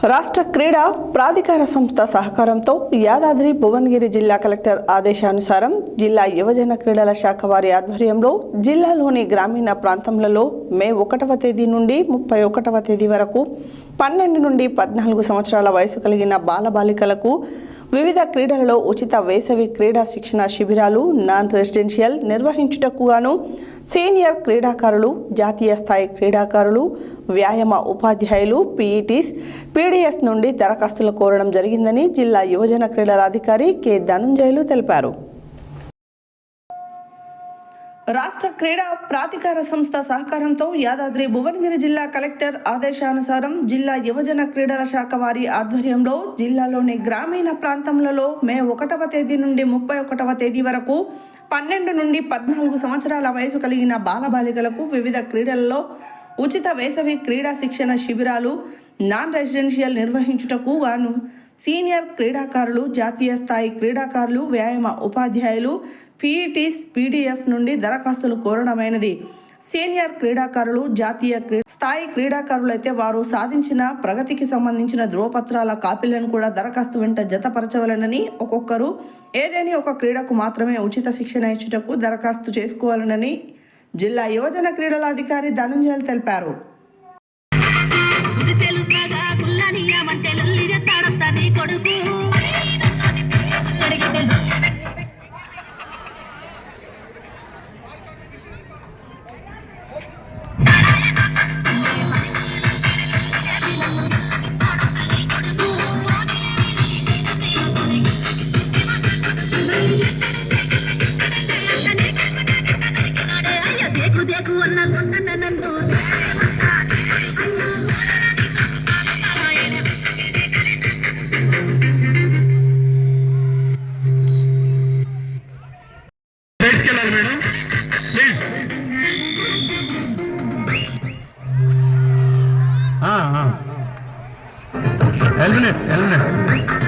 రాష్ట్ర క్రీడా ప్రాధికార సంస్థ సహకారంతో యాదాద్రి భువనగిరి జిల్లా కలెక్టర్ ఆదేశానుసారం జిల్లా యువజన క్రీడల శాఖ వారి ఆధ్వర్యంలో జిల్లాలోని గ్రామీణ ప్రాంతాలలో మే 1వ తేదీ నుండి 31వ తేదీ వరకు 12 నుండి 14 సంవత్సరాల వయసు కలిగిన బాలబాలికలకు వివిధ క్రీడలలో ఉచిత వేసవి క్రీడా శిక్షణ శిబిరాలు నాన్ రెసిడెన్షియల్ నిర్వహించుటకు గాను సీనియర్ క్రీడాకారులు, జాతీయ స్థాయి క్రీడాకారులు, వ్యాయామ ఉపాధ్యాయులు, పీఈటీస్, పీడీఎస్ నుండి దరఖాస్తులు కోరడం జరిగిందని జిల్లా యువజన క్రీడల అధికారి కె ధనుంజయులు తెలిపారు. రాష్ట్ర క్రీడా ప్రాధికార సంస్థ సహకారంతో యాదాద్రి భువనగిరి జిల్లా కలెక్టర్ ఆదేశానుసారం జిల్లా యువజన క్రీడల శాఖ వారి ఆధ్వర్యంలో జిల్లాలోని గ్రామీణ ప్రాంతాలలో మే 1వ తేదీ నుండి 31వ తేదీ వరకు 12 నుండి 14 సంవత్సరాల వయసు కలిగిన బాలబాలికలకు వివిధ క్రీడలలో ఉచిత వేసవి క్రీడా శిక్షణ శిబిరాలు నాన్ రెసిడెన్షియల్ నిర్వహించుటకు గాను సీనియర్ క్రీడాకారులు, జాతీయ స్థాయి క్రీడాకారులు, వ్యాయామ ఉపాధ్యాయులు, పీఈటీస్, పీడీఎస్ నుండి దరఖాస్తులు కోరడమైనది. సీనియర్ క్రీడాకారులు, జాతీయ స్థాయి క్రీడాకారులు అయితే వారు సాధించిన ప్రగతికి సంబంధించిన ధ్రువపత్రాల కాపీలను కూడా దరఖాస్తు వెంట జతపరచవలనని, ఒక్కొక్కరు ఏదేని ఒక క్రీడకు మాత్రమే ఉచిత శిక్షణ ఇచ్చుటకు దరఖాస్తు చేసుకోవాలనని జిల్లా యువజన క్రీడల అధికారి ధనుంజయులు తెలిపారు. Elvin.